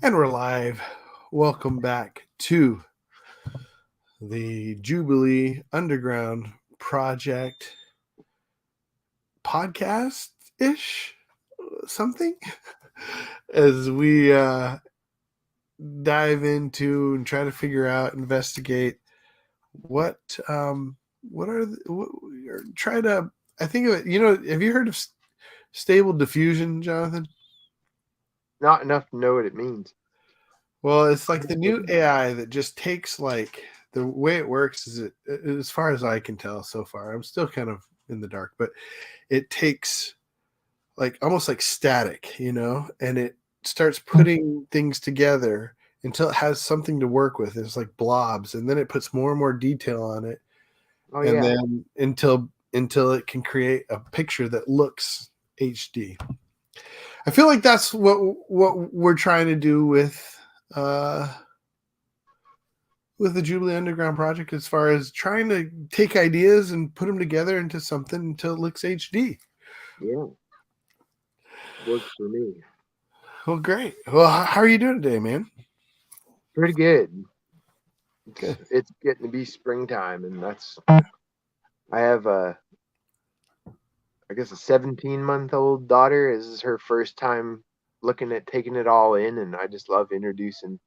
And we're live. Welcome back to the Jubilee Underground Project podcast ish, something, as we dive into and try to figure out, investigate what what try to. I think of it. Have you heard of stable diffusion, Jonathan? Not enough to know what it means. Well, it's like the new AI that just takes like the way it works is as far as I can tell so far. I'm still kind of in the dark, but it takes like almost like static, and it starts putting things together until it has something to work with. It's like blobs, and then it puts more and more detail on it, Oh and yeah, then until it can create a picture that looks HD. I feel like that's what we're trying to do uh with the Jubilee Underground Project as far as trying to take ideas and put them together into something until it looks HD. yeah, works for me. Well, great. Well, how are you doing today, man? Pretty good. It's Good. it's getting to be springtime, and I have I guess a 17-month-old daughter. This is her first time looking at taking it all in, and I just love introducing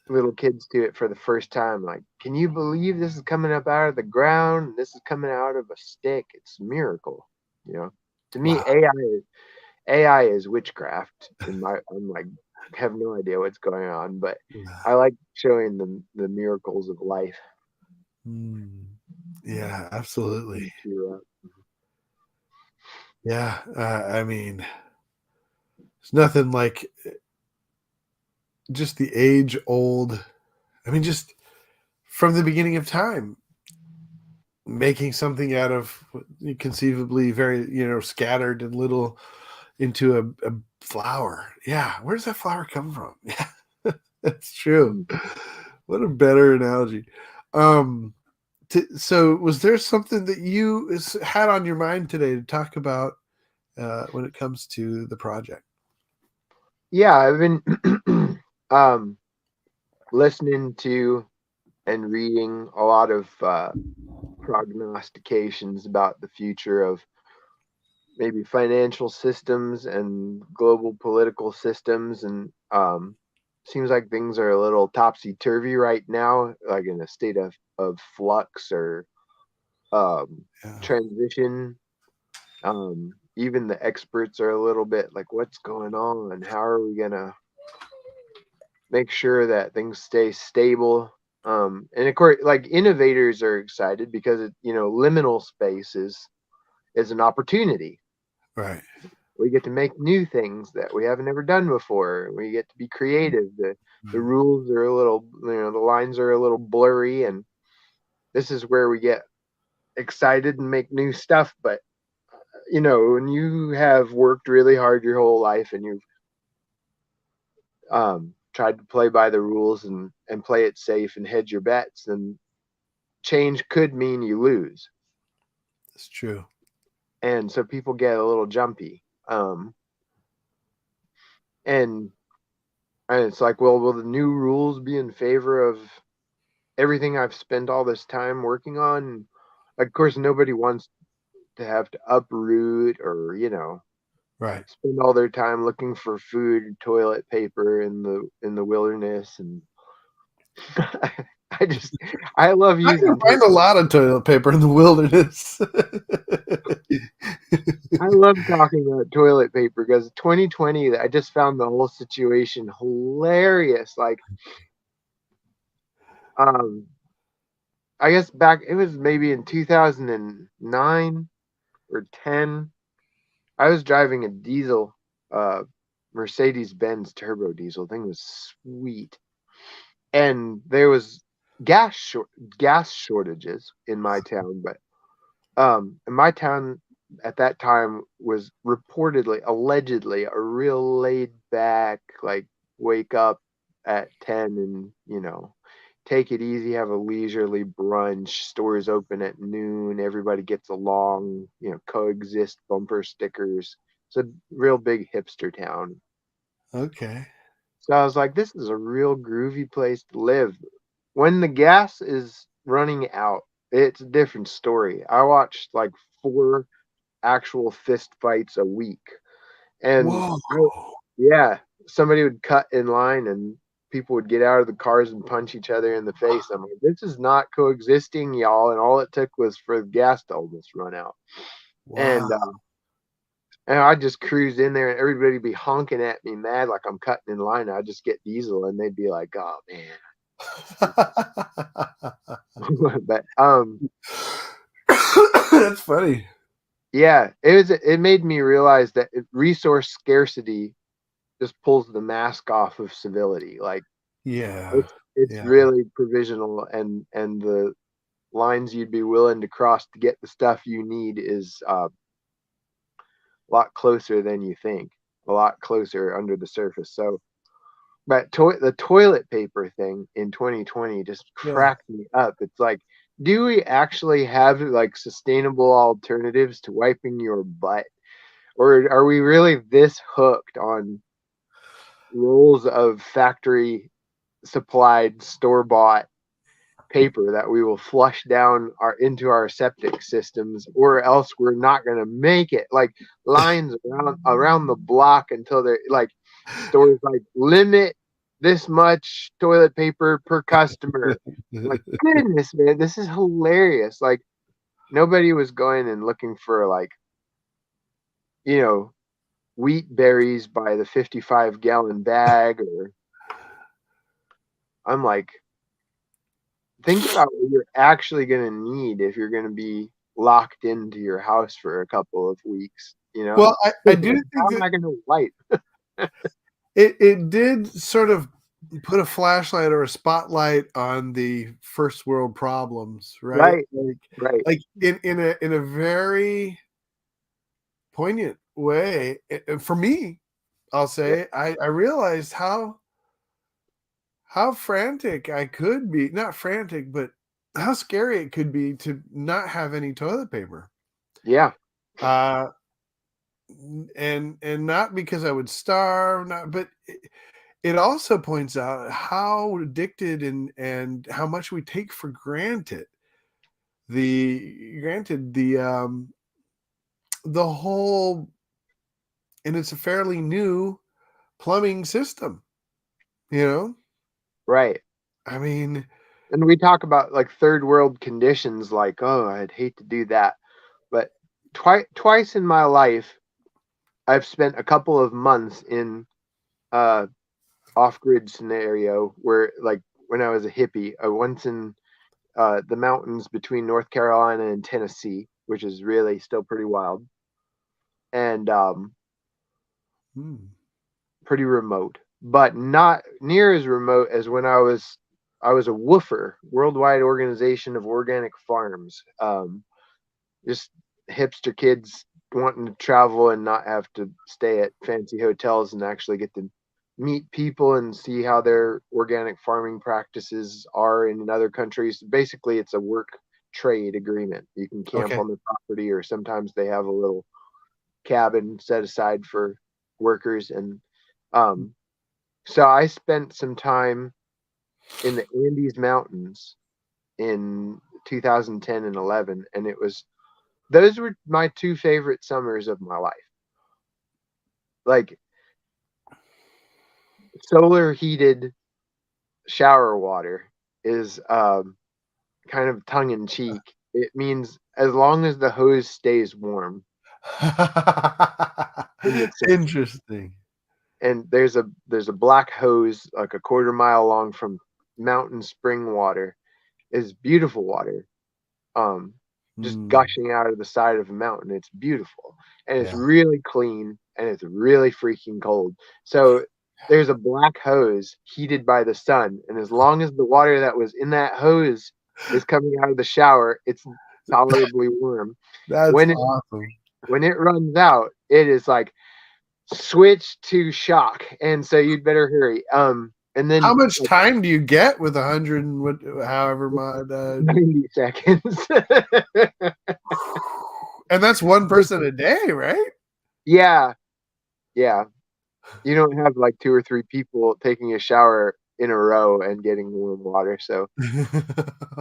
little kids to it for the first time. Like, can you believe this is coming up out of the ground? This is coming out of a stick. It's a miracle. You know, to me, Wow. AI is witchcraft. I'm like have no idea what's going on, but I like showing them the miracles of life. Mm. Yeah, absolutely. To, Yeah. I mean, it's nothing like just the age old. I mean, just from the beginning of time, making something out of conceivably very, scattered and little into a flower. Yeah. Where does that flower come from? Yeah, that's true. What a better analogy. Um, so, was there something that you had on your mind today to talk about when it comes to the project? yeah, I've been um, listening to and reading a lot of prognostications about the future of maybe financial systems and global political systems, and seems like things are a little topsy turvy right now, like in a state of flux or um, Yeah. transition. Even the experts are a little bit like, what's going on? How are we gonna make sure that things stay stable? And of course, like innovators are excited because liminal space is an opportunity. Right. We get to make new things that we haven't ever done before. We get to be creative. The Mm. rules are a little, the lines are a little blurry, and this is where we get excited and make new stuff. But when you have worked really hard your whole life and you've tried to play by the rules and play it safe and hedge your bets, then change could mean you lose, That's true. and so people get a little jumpy. And and it's like, well, will the new rules be in favor of everything I've spent all this time working on? Of course, nobody wants to have to uproot or Right. spend all their time looking for food, toilet paper in the wilderness, and I just I love I can using find a lot of toilet paper in the wilderness. I love talking about toilet paper because 2020 I just found the whole situation hilarious. Like um I guess back it was maybe in 2009 or 10. I was driving a diesel uh Mercedes Benz turbo diesel. Thing was sweet. And there was gas shortages in my town, but in my town at that time was reportedly, allegedly, a real laid back, like wake up at 10 and take it easy, have a leisurely brunch, stores open at noon, everybody gets along, coexist, bumper stickers. It's a real big hipster town. Okay. So I was like, this is a real groovy place to live. When the gas is running out, it's a different story. I watched like 4 actual fist fights a week. And Whoa. yeah, somebody would cut in line and people would get out of the cars and punch each other in the face. I'm like, this is not coexisting, y'all. And all it took was for the gas to almost run out. Wow. And I'd just cruise in there and everybody'd be honking at me mad like I'm cutting in line. I'd just get diesel and they'd be like, oh man. But That's funny. yeah, it made me realize that resource scarcity just pulls the mask off of civility. Like Yeah. it's Yeah. really provisional, and the lines you'd be willing to cross to get the stuff you need is a lot closer than you think, a lot closer under the surface. So, but the toilet paper thing in 2020 just Yeah. cracked me up. It's like, do we actually have like sustainable alternatives to wiping your butt? Or are we really this hooked on rolls of factory supplied store bought paper that we will flush down our into our septic systems, or else we're not going to make it? Like lines around the block until they're like stores like limit this much toilet paper per customer. Like, goodness, man, this is hilarious. Like nobody was going and looking for like, you know, wheat berries by the 55-gallon bag. Or I'm like, think about what you're actually going to need if you're going to be locked into your house for a couple of weeks, you know? Well, I do How think am that I going to wipe? it did sort of put a flashlight or a spotlight on the first world problems, right? Right, right. Like in a very poignant way. For me, I'll Yeah, say I realized how frantic I could be. Not frantic, but how scary it could be to not have any toilet paper. yeah, Uh and not because I would starve, not but it also points out how addicted and how much we take for granted the whole, and it's a fairly new plumbing system, you know? right. I mean, And we talk about like third world conditions, like, oh, I'd hate to do that. But twice in my life, I've spent a couple of months in uh off-grid scenario where, like, when I was a hippie, I once in the mountains between North Carolina and Tennessee, which is really still pretty wild and hmm. pretty remote, but not near as remote as when I was a woofer, Worldwide Organization of Organic Farms. Just hipster kids wanting to travel and not have to stay at fancy hotels and actually get to meet people and see how their organic farming practices are in other countries. Basically, it's a work trade agreement. You can camp Okay. on the property, or sometimes they have a little cabin set aside for workers. And um, so I spent some time in the Andes Mountains in 2010 and 11, and those were my 2 favorite summers of my life. Like solar heated shower water is kind of tongue in cheek. It means as long as the hose stays warm in the system. Interesting. And there's a black hose like a quarter mile long from mountain spring water. Is beautiful water. Um just Hmm. gushing out of the side of a mountain. It's beautiful. And it's Yeah. really clean and it's really freaking cold. So there's a black hose heated by the sun, and as long as the water that was in that hose is coming out of the shower, it's tolerably warm. That's When it awesome. when it runs out, it is like switch to shock, and so you'd better hurry. And How then much like time do you get with 100 and what, however much? 90 seconds. And that's one person a day, right? Yeah, yeah. you don't have like 2 or 3 people taking a shower in a row and getting warm water. So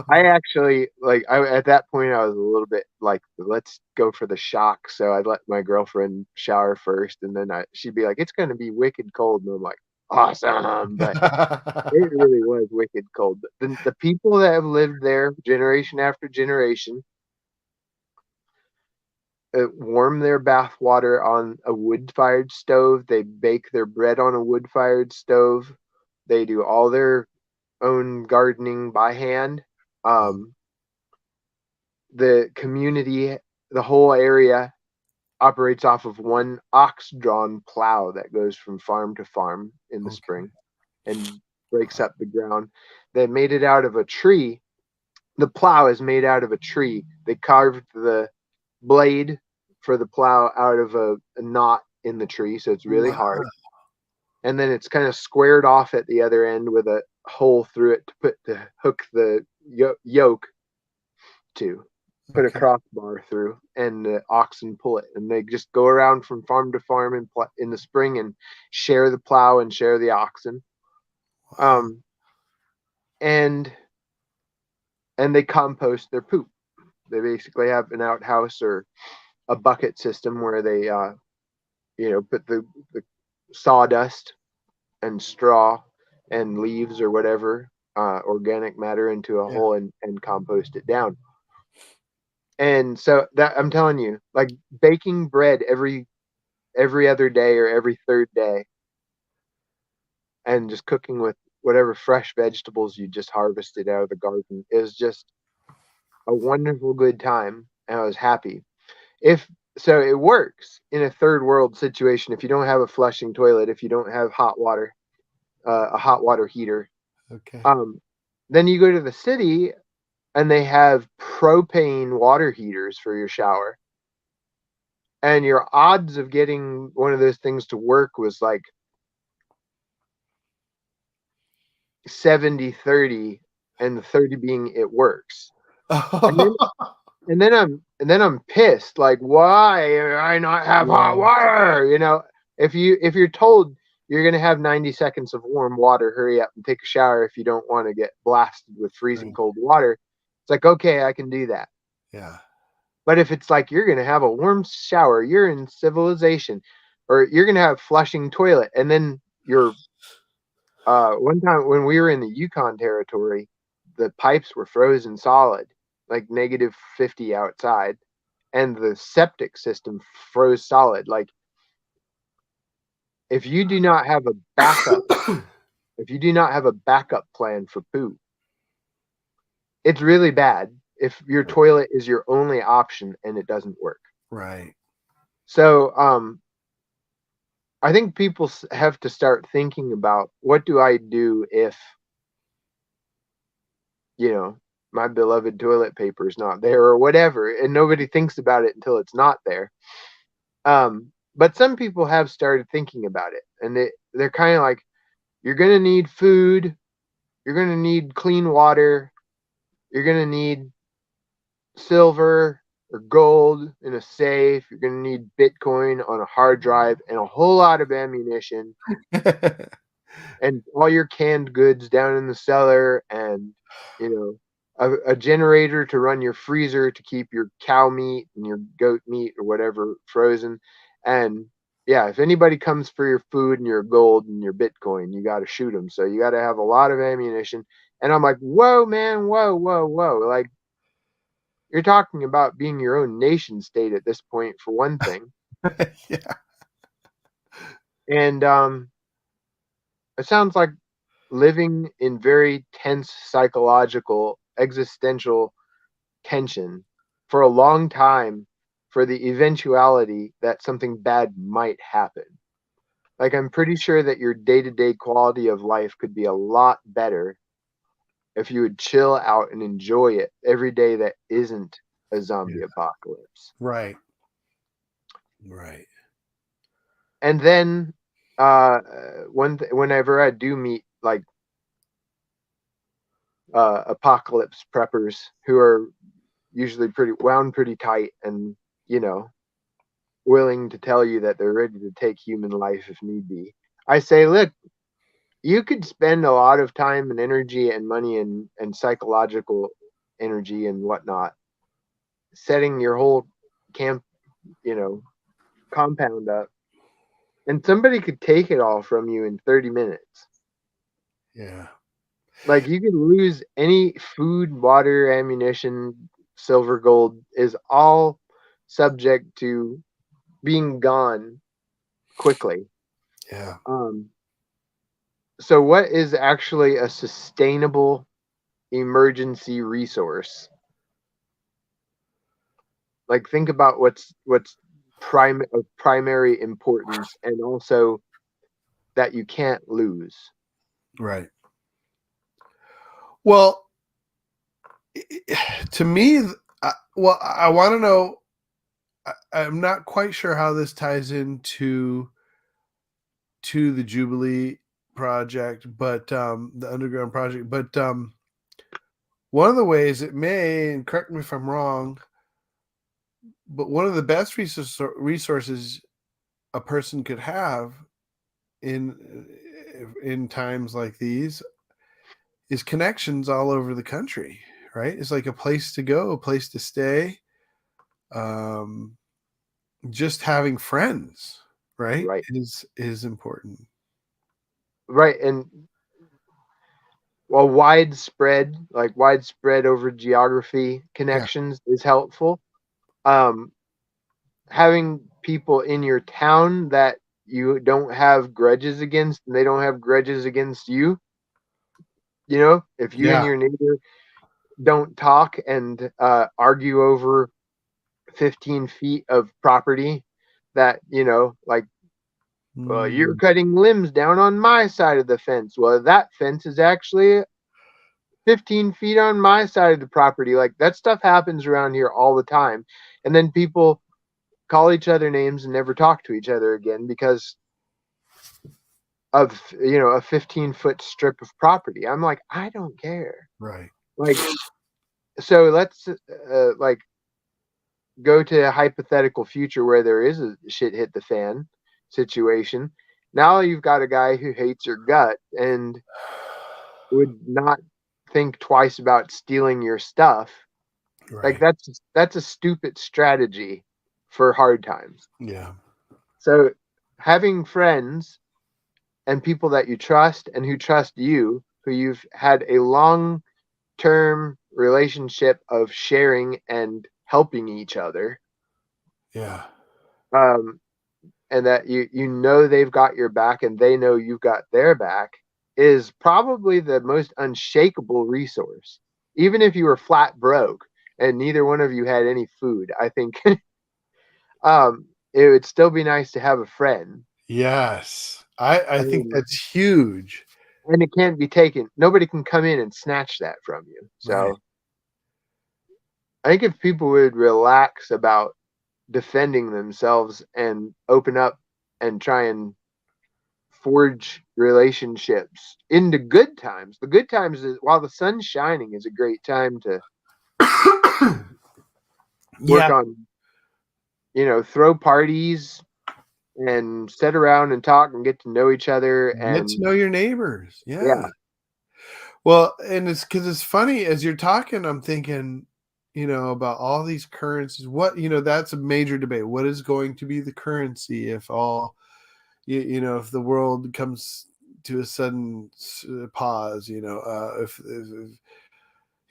I actually like I at that point I was a little bit like, let's go for the shock. So I let my girlfriend shower first, and then she'd be like, it's gonna be wicked cold, and I'm like, awesome. But it really was wicked cold. The people that have lived there generation after generation warm their bath water on a wood-fired stove. They bake their bread on a wood-fired stove. They do all their own gardening by hand. Um, the community, the whole area operates off of one ox-drawn plow that goes from farm to farm in the Okay. spring and breaks up the ground. They made it out of a tree. The plow is made out of a tree. They carved the blade for the plow out of a knot in the tree, so it's really Wow. hard. And then it's kind of squared off at the other end with a hole through it to hook the yoke to put a Okay. crossbar through, and the oxen pull it, and they just go around from farm to farm in the spring and share the plow and share the oxen. Wow. Um, and they compost their poop. They basically have an outhouse or a bucket system where they put the sawdust and straw and leaves or whatever organic matter into a Yeah. hole and compost it down. And so that I'm telling you, like baking bread every other day or every third day, and just cooking with whatever fresh vegetables you just harvested out of the garden is just a wonderful good time. And I was happy. If so, it works in a third world situation. If you don't have a flushing toilet, if you don't have hot water, a hot water heater, Okay. um, then you go to the city and they have propane water heaters for your shower. And your odds of getting one of those things to work was like 70-30, and the 30 being it works. And then I'm pissed. Like, why do I not have hot Yeah. water? If you're told you're gonna have 90 seconds of warm water, hurry up and take a shower if you don't want to get blasted with freezing Right. cold water. It's like, okay, I can do that. Yeah. But if it's like you're gonna have a warm shower, you're in civilization, or you're gonna have flushing toilet, and then you're one time when we were in the Yukon territory, the pipes were frozen solid, like -50 outside, and the septic system froze solid. Like if you do not have a backup, if you do not have a backup plan for poop, it's really bad if your toilet is your only option and it doesn't work. Right. So, I think people have to start thinking about, what do I do if, you know, my beloved toilet paper is not there or whatever, and nobody thinks about it until it's not there. But some people have started thinking about it, and they're kind of like, you're gonna need food, you're gonna need clean water, you're gonna need silver or gold in a safe, you're gonna need Bitcoin on a hard drive, and a whole lot of ammunition, and all your canned goods down in the cellar, and you know a generator to run your freezer to keep your cow meat and your goat meat or whatever frozen. And yeah, if anybody comes for your food and your gold and your Bitcoin, you got to shoot them. So you got to have a lot of ammunition. And I'm like, whoa, man, whoa, whoa, whoa. Like, you're talking about being your own nation state at this point, for one thing. Yeah. And it sounds like living in very tense psychological existential tension for a long time, for the eventuality that something bad might happen. Like, I'm pretty sure that your day-to-day quality of life could be a lot better if you would chill out and enjoy it every day that isn't a zombie Yeah. apocalypse. Right. Right. And then whenever I do meet like apocalypse preppers who are usually pretty wound pretty tight, and you know willing to tell you that they're ready to take human life if need be. I say, look, you could spend a lot of time and energy and money and psychological energy and whatnot setting your whole camp, compound up, and somebody could take it all from you in 30 minutes. Yeah. Like, you could lose any food, water, ammunition, silver, gold is all subject to being gone quickly. Yeah. So what is actually a sustainable emergency resource? Like, think about what's of primary importance, and also that you can't lose. Right. Well, to me, I want to know. I'm not quite sure how this ties into the Jubilee project, but the Underground Project. But one of the ways it may, and correct me if I'm wrong, but one of the best resources a person could have in times like these is connections all over the country, right? It's like a place to go, a place to stay. Um, just having friends, right, Right. is important. Right. And while widespread over geography Yeah, connections is helpful, um, having people in your town that you don't have grudges against and they don't have grudges against you, if you and yeah. your neighbor don't talk and argue over 15 feet of property that, like, well, you're Mm, cutting limbs down on my side of the fence. Well, that fence is actually 15 feet on my side of the property. Like, that stuff happens around here all the time. And then people call each other names and never talk to each other again because of, a 15-foot strip of property. I'm like, I don't care. right. Like, so let's like go to a hypothetical future where there is a shit hit the fan situation. Now you've got a guy who hates your gut and would not think twice about stealing your stuff. Like, Right. that's a stupid strategy for hard times. Yeah. So having friends and people that you trust and who trust you, who you've had a long term relationship of sharing and helping each other, Yeah. um, and that they've got your back and they know you've got their back, is probably the most unshakable resource. Even if you were flat broke and neither one of you had any food, I think it would still be nice to have a friend. Yes. I think Um, that's huge. and it can't be taken. Nobody can come in and snatch that from you. Right. So I think if people would relax about defending themselves and open up and try and forge relationships into good times. The good times is while the sun's shining is a great time to Yeah. work on, throw parties and sit around and talk and get to know each other. Get to And know your neighbors. Yeah. yeah, Well, and it's because it's funny as you're talking, I'm thinking, about all these currencies. What, that's a major debate. What is going to be the currency if if the world comes to a sudden pause, if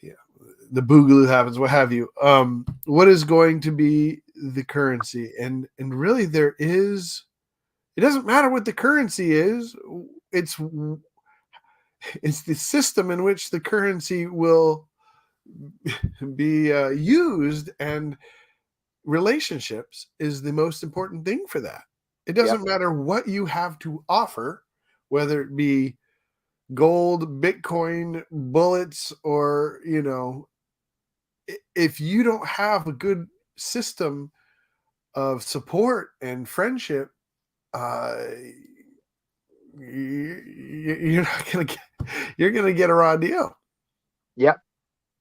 yeah, the boogaloo happens, what have you. What is going to be the currency? And really, it doesn't matter what the currency is. It's it's the system in which the currency will be used, and relationships is the most important thing for that. It yep, doesn't matter what you have to offer, whether it be gold, Bitcoin, bullets, or if you don't have a good system of support and friendship, uh, you're not gonna get you're gonna get a raw deal. yep,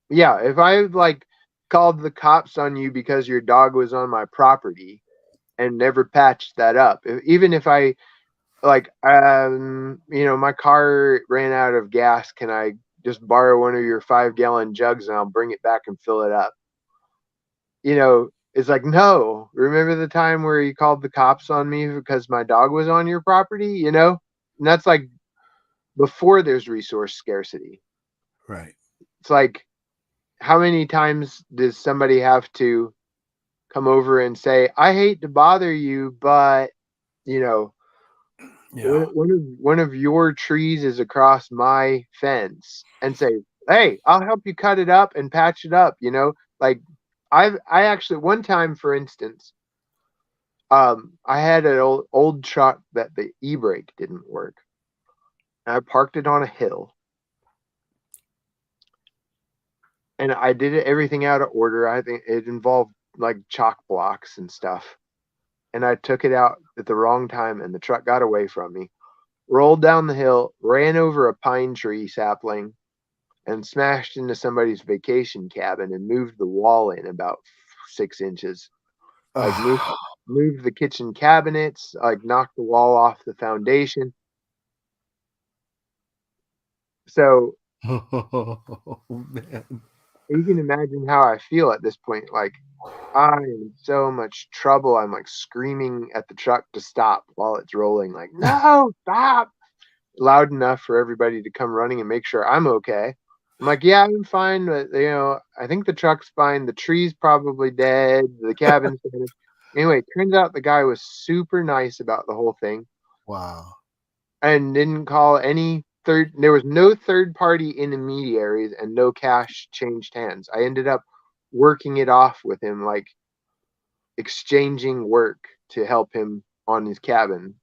yeah. If I like called the cops on you because your dog was on my property, and never patched that up. Even if I like, my car ran out of gas. Can I just borrow one of your 5-gallon jugs and I'll bring it back and fill it up? It's like, no. Remember the time where you called the cops on me because my dog was on your property? And that's like before there's resource scarcity. Right. It's like, how many times does somebody have to come over and say, I hate to bother you, but you know, Yeah. one of your trees is across my fence, and say, hey, I'll help you cut it up and patch it up. Like, I actually, one time, for instance, I had an old truck that the e-brake didn't work. I parked it on a hill, and I did everything out of order. I think it involved like chalk blocks and stuff. And I took it out at the wrong time, and the truck got away from me. Rolled down the hill, ran over a pine tree sapling, and smashed into somebody's vacation cabin and moved the wall in about 6 inches. Like, moved the kitchen cabinets, like knocked the wall off the foundation. So Oh, man. you can imagine how I feel at this point. Like, I'm in so much trouble. I'm like screaming at the truck to stop while it's rolling. Like, no, stop! Loud enough for everybody to come running and make sure I'm okay. I'm like, yeah, I'm fine, but I think the truck's fine. The tree's probably dead. The cabin's dead. Anyway, turns out the guy was super nice about the whole thing Wow. and didn't call any third. There was no third party intermediaries and no cash changed hands. I ended up working it off with him, like exchanging work to help him on his cabin.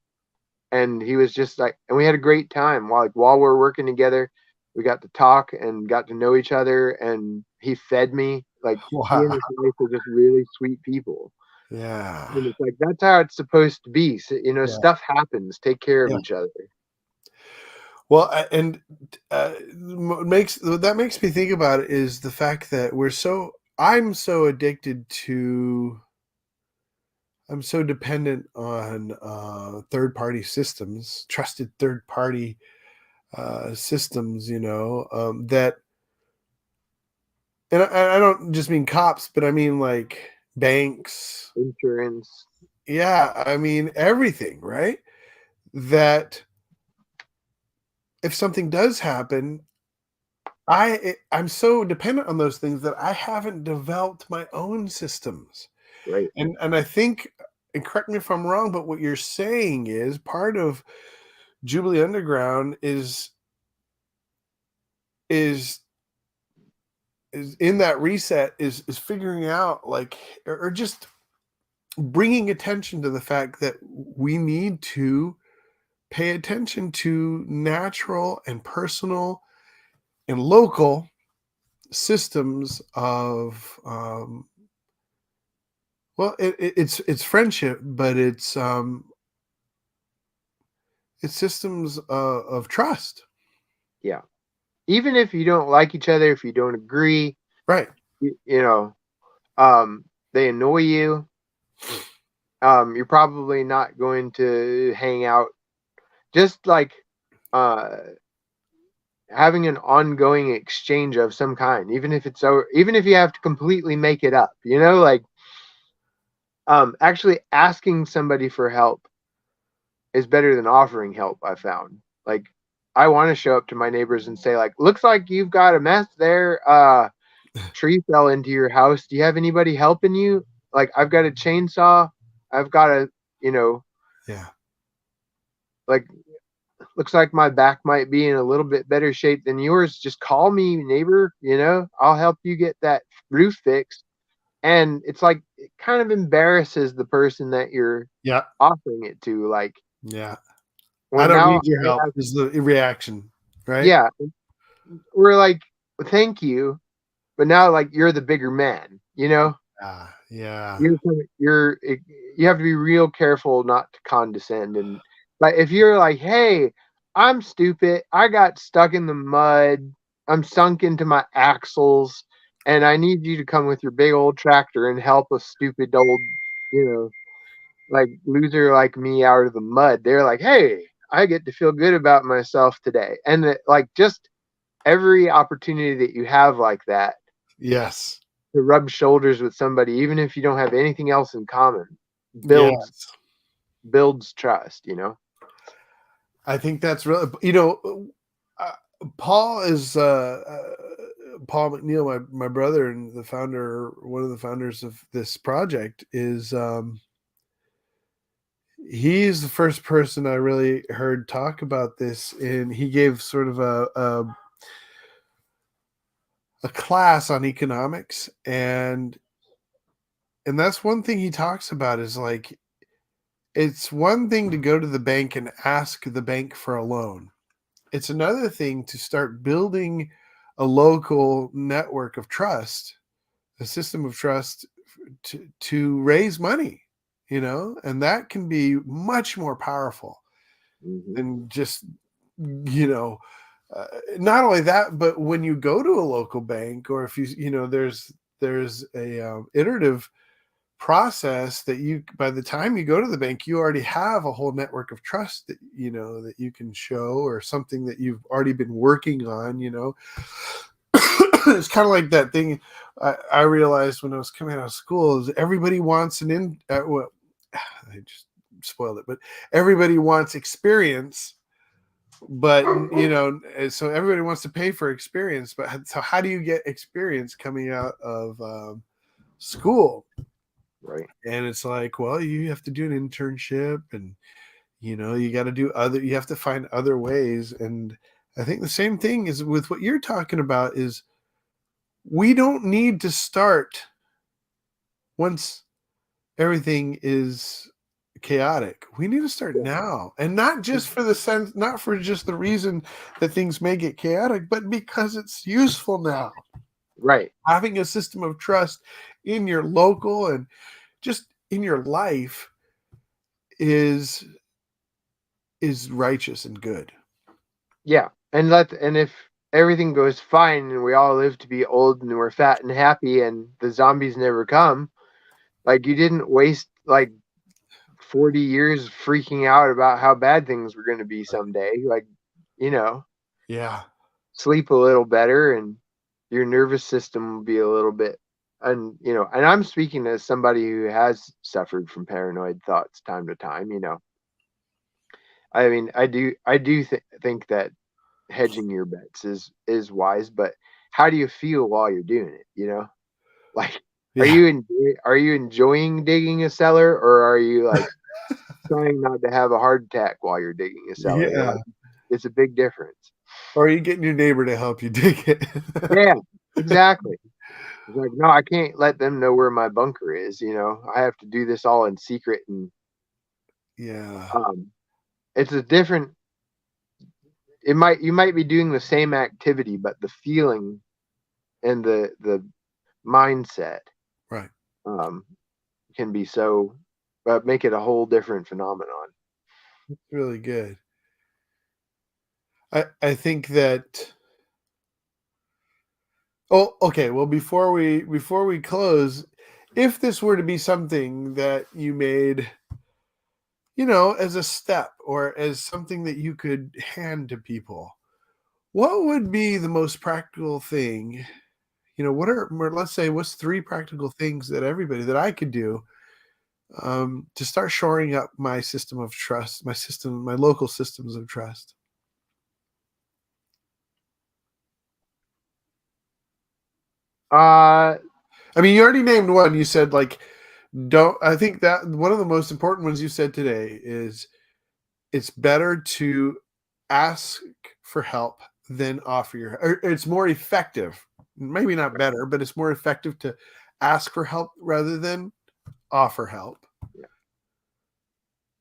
And he was just like, and we had a great time while we're working together. We got to talk and got to know each other, and he fed me. Like, he and Wow. his wife are just really sweet people. Yeah. And it's like, that's how it's supposed to be. So, Yeah. stuff happens. Take care of Yeah. each other. Well, and that makes me think about it is the fact that I'm so addicted to I'm so dependent on third party systems, trusted third party systems, that, and I don't just mean cops, but I mean like banks. Insurance. Yeah, I mean everything, right? That if something does happen, I'm so dependent on those things that I haven't developed my own systems. Right. And I think, and correct me if I'm wrong, but what you're saying is part of Jubilee Underground is is in that reset is figuring out, like, or just bringing attention to the fact that we need to pay attention to natural and personal and local systems of well, it's friendship, but it's systems of trust. Yeah. Even if you don't like each other, if you don't agree, Right. you, you know, they annoy you. You're probably not going to hang out. Just like uh, having an ongoing exchange of some kind, even if you have to completely make it up, like actually asking somebody for help is better than offering help. I found, like, I want to show up to my neighbors and say, like, looks like you've got a mess there. Tree fell into your house. Do you have anybody helping you? Like, I've got a chainsaw. I've got a, you know, Yeah. like, looks like my back might be in a little bit better shape than yours. Just call me, neighbor. I'll help you get that roof fixed. And it's like, it kind of embarrasses the person that you're Yeah. offering it to. Like, Yeah. I well, don't now need your I help have, is the reaction, right? yeah, we're like, thank you, but now, like, you're the bigger man. Yeah. You have to be real careful not to condescend. And like, if you're like, hey, I'm stupid, I got stuck in the mud, I'm sunk into my axles, and I need you to come with your big old tractor and help a stupid old, you know like loser like me out of the mud. They're like, hey, I get to feel good about myself today. And like just every opportunity that you have like that Yes. to rub shoulders with somebody, even if you don't have anything else in common, builds Yes. builds trust, you know? I think that's really, uh, Paul is Paul McNeil, my brother and the founder, one of the founders of this project, is he's the first person I really heard talk about this, and he gave sort of a class on economics, and that's one thing he talks about is like it's one thing to go to the bank and ask the bank for a loan. It's another thing to start building a local network of trust, a system of trust to raise money, and that can be much more powerful Hmm. than just, you know, uh, not only that, but when you go to a local bank, or if there's a iterative process that you by the time you go to the bank you already have a whole network of trust that you can show, or something that you've already been working on. It's kind of like that thing I realized when I was coming out of school is everybody wants well, I just spoiled it, but everybody wants experience, but so everybody wants to pay for experience, but so how do you get experience coming out of school? Right. And it's like, well, you have to do an internship, and you have to find other ways. And I think the same thing is with what you're talking about is we don't need to start once everything is chaotic. We need to start Yeah. now, and not for just the reason that things may get chaotic, but because it's useful now. Right. Having a system of trust in your local and just in your life is righteous and good. Yeah. And if everything goes fine and we all live to be old and we're fat and happy and the zombies never come, like you didn't waste like 40 years freaking out about how bad things were going to be someday. Like, you know, Yeah. sleep a little better and your nervous system will be a little bit, and I'm speaking as somebody who has suffered from paranoid thoughts time to time. I mean, I do think that hedging your bets is wise, but how do you feel while you're doing it? Like, Yeah. are you enjoying digging a cellar, or are you like trying not to have a heart attack while you're digging a cellar? Yeah. Like, it's a big difference. Or are you getting your neighbor to help you dig it? Yeah, exactly. It's like, no, I can't let them know where my bunker is. I have to do this all in secret, and Yeah. um, it's a different. You might be doing the same activity, but the feeling and the mindset Right. um, can be so, make it a whole different phenomenon. Really good. I think that. Oh, okay. Well, before we close, if this were to be something that you made, as a step or as something that you could hand to people, what would be the most practical thing? Let's say, what's three practical things that I could do to start shoring up my system of trust, my local systems of trust? Uh, I mean, you already named one. You said like, don't. I think that one of the most important ones you said today is it's better to ask for help than offer or it's more effective. Maybe not better, but it's more effective to ask for help rather than offer help. yeah.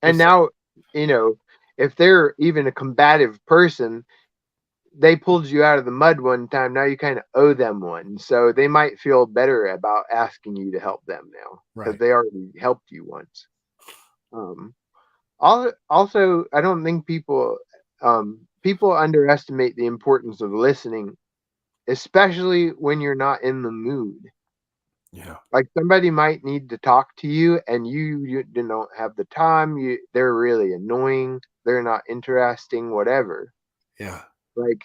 And What's now, you know, if they're even a combative person, they pulled you out of the mud one time. Now you kind of owe them one. So they might feel better about asking you to help them now because right? they already helped you once. Um, also, I don't think people underestimate the importance of listening, especially when you're not in the mood. Yeah. Like somebody might need to talk to you, and you don't have the time. They're really annoying. They're not interesting. Whatever. Yeah. Like,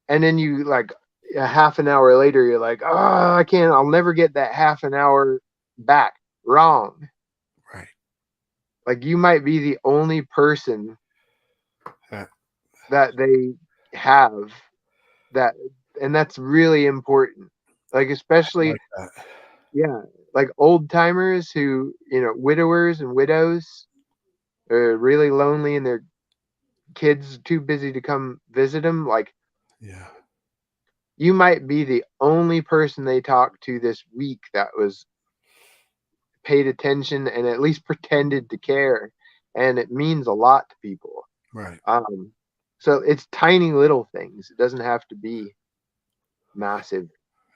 and then you like a half an hour later, you're like, oh, I can't. I'll never get that half an hour back. Wrong. Right. Like you might be the only person Uh, that they have that, and that's really important. Like I especially, like that. yeah, like old timers who, widowers and widows are really lonely and their kids too busy to come visit them. Like Yeah. you might be the only person they talked to this week that was paid attention and at least pretended to care, and it means a lot to people. Right. um so it's tiny little things. It doesn't have to be massive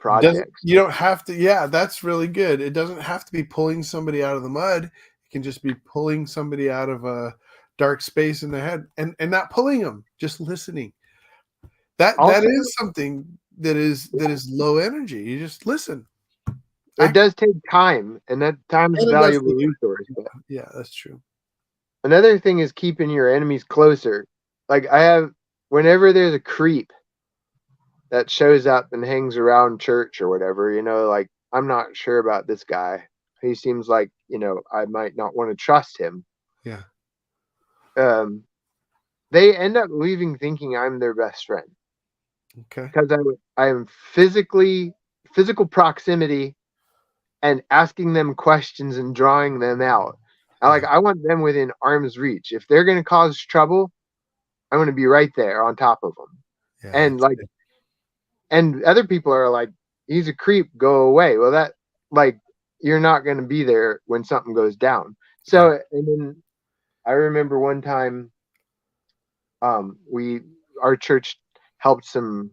Doesn't projects. you don't have to, yeah, that's really good. It doesn't have to be pulling somebody out of the mud. It can just be pulling somebody out of a dark space in their head, and not pulling them, just listening. That Also, is something that is low energy. You just listen. it Act, does take time, and that time's a and it does valuable take resource. it. But Yeah, that's true. another thing is keeping your enemies closer. Like I have, whenever there's a creep that shows up and hangs around church or whatever, like I'm not sure about this guy. He seems like, I might not want to trust him. Yeah. Um, they end up leaving thinking I'm their best friend Okay. because I am physical proximity and asking them questions and drawing them out. Yeah. I want them within arm's reach. If they're going to cause trouble, I'm going to be right there on top of them. Yeah. And That's like, good. and other people are like, he's a creep, go away. Well, that, like, you're not going to be there when something goes down. Yeah. So, and then I remember one time, our church helped some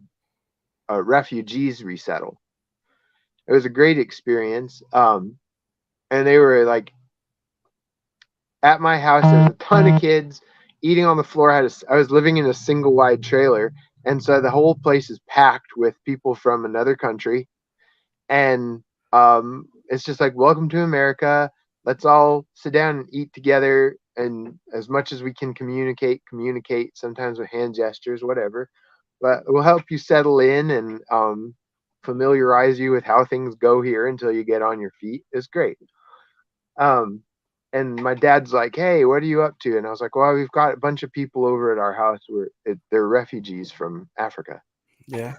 refugees resettle. It was a great experience. And they were like at my house. There's a ton of kids eating on the floor. I was living in a single wide trailer, and so the whole place is packed with people from another country. And it's just like, welcome to America. Let's all sit down and eat together. And as much as we can communicate, sometimes with hand gestures, whatever. But we'll help you settle in and familiarize you with how things go here until you get on your feet. It's great. Um, and my dad's like, "Hey, what are you up to?" And I was like, "Well, we've got a bunch of people over at our house. They're refugees from Africa." Yeah.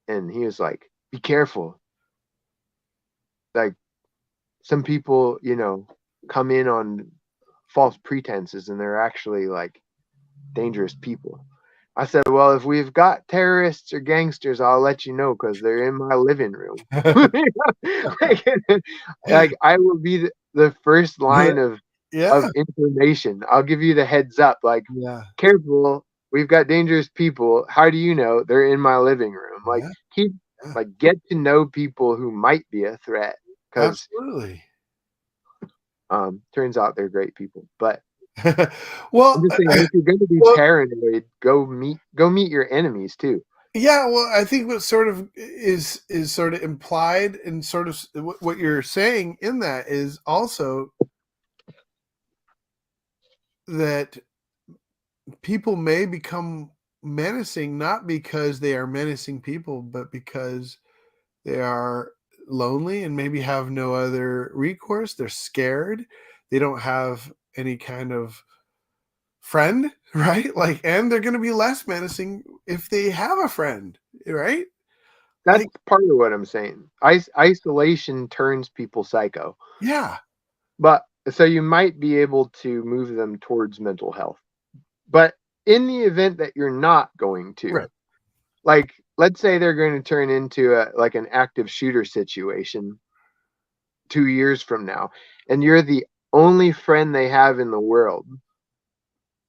And he was like, "Be careful. Like some people, come in on false pretenses, and they're actually like dangerous people." I said, "Well, if we've got terrorists or gangsters, I'll let you know because they're in my living room." like, like I will be the first line of Yeah. information. I'll give you the heads up. Like, Yeah. careful, we've got dangerous people. How do you know they're in my living room? Like, Yeah. keep Yeah. get to know people who might be a threat because Absolutely. turns out they're great people. But I'm Well, just saying, if you're going to be well, paranoid, go meet your enemies too. yeah. Well, I think what sort of is sort of implied and sort of what you're saying in that is also that people may become menacing not because they are menacing people, but because they are lonely and maybe have no other recourse. They're scared. They don't have any kind of friend, right? Like, and they're going to be less menacing if they have a friend, right? That's Like, part of what I'm saying. Isolation turns people psycho. yeah, But so you might be able to move them towards mental health. But in the event that you're not going to, right. like, let's say they're going to turn into like an active shooter situation 2 years from now, and you're the only friend they have in the world.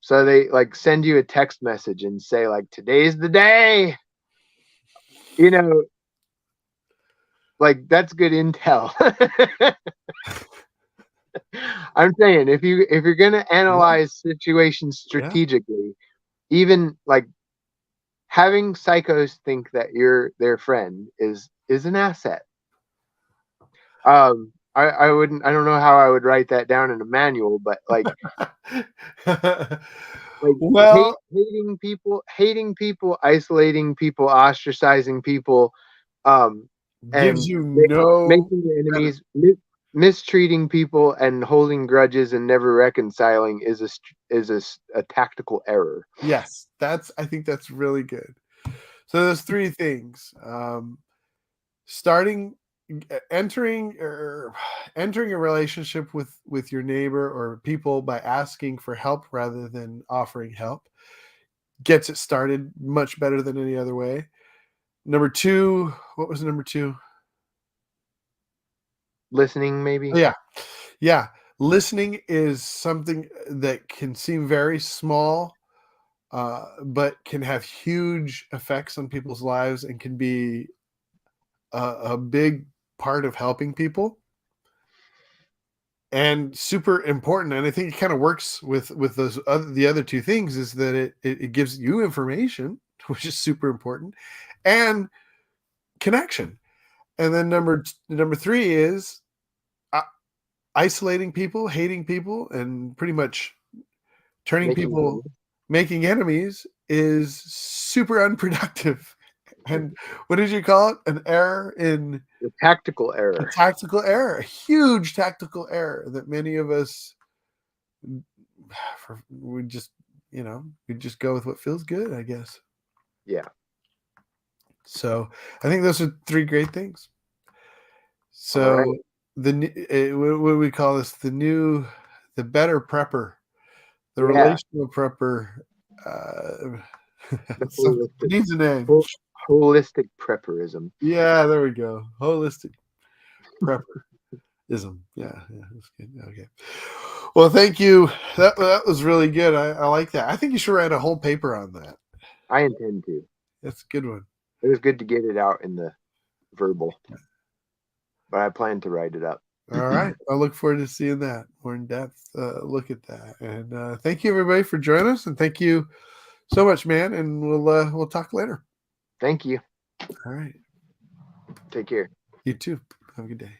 So they like send you a text message and say like, "Today's the day." You know, like that's good intel. I'm saying if you're gonna Yeah, analyze situations yeah, strategically, even like having psychos think that you're their friend is an asset. I wouldn't. I don't know how I would write that down in a manual, but like Well, hating people, isolating people, ostracizing people, gives and you no making benefit. enemies, mistreating people, and holding grudges and never reconciling is a tactical error. Yes, I think that's really good. So there's three things. Starting entering or entering a relationship with your neighbor or people by asking for help rather than offering help gets it started much better than any other way. Number two, what was number two? Listening, Oh, maybe. yeah. Yeah. Listening is something that can seem very small, but can have huge effects on people's lives and can be a big part of helping people and super important. And I think it kind of works with the other two things is that it gives you information, which is super important, and connection. And then number three is uh, isolating people, hating people, and pretty much turning Making people, making enemies is super unproductive. And what did you call it? An error in a tactical a error. tactical error, a huge tactical error that many of us we just, we just go with what feels good, I guess. Yeah. So I think those are three great things. All right. So what do we call this? The better prepper, the Yeah. relational prepper. Uh, The something needs a name. holistic prepperism. Yeah, there we go. Holistic prepperism. Yeah, that's good. Okay. Well, thank you. That was really good. I like that. I think you should write a whole paper on that. I intend to. That's a good one. It was good to get it out in the verbal, but I plan to write it up. All right. I look forward to seeing that more in depth look at that. And thank you everybody for joining us. And thank you so much, man. And we'll talk later. Thank you. All right. Take care. You too. Have a good day.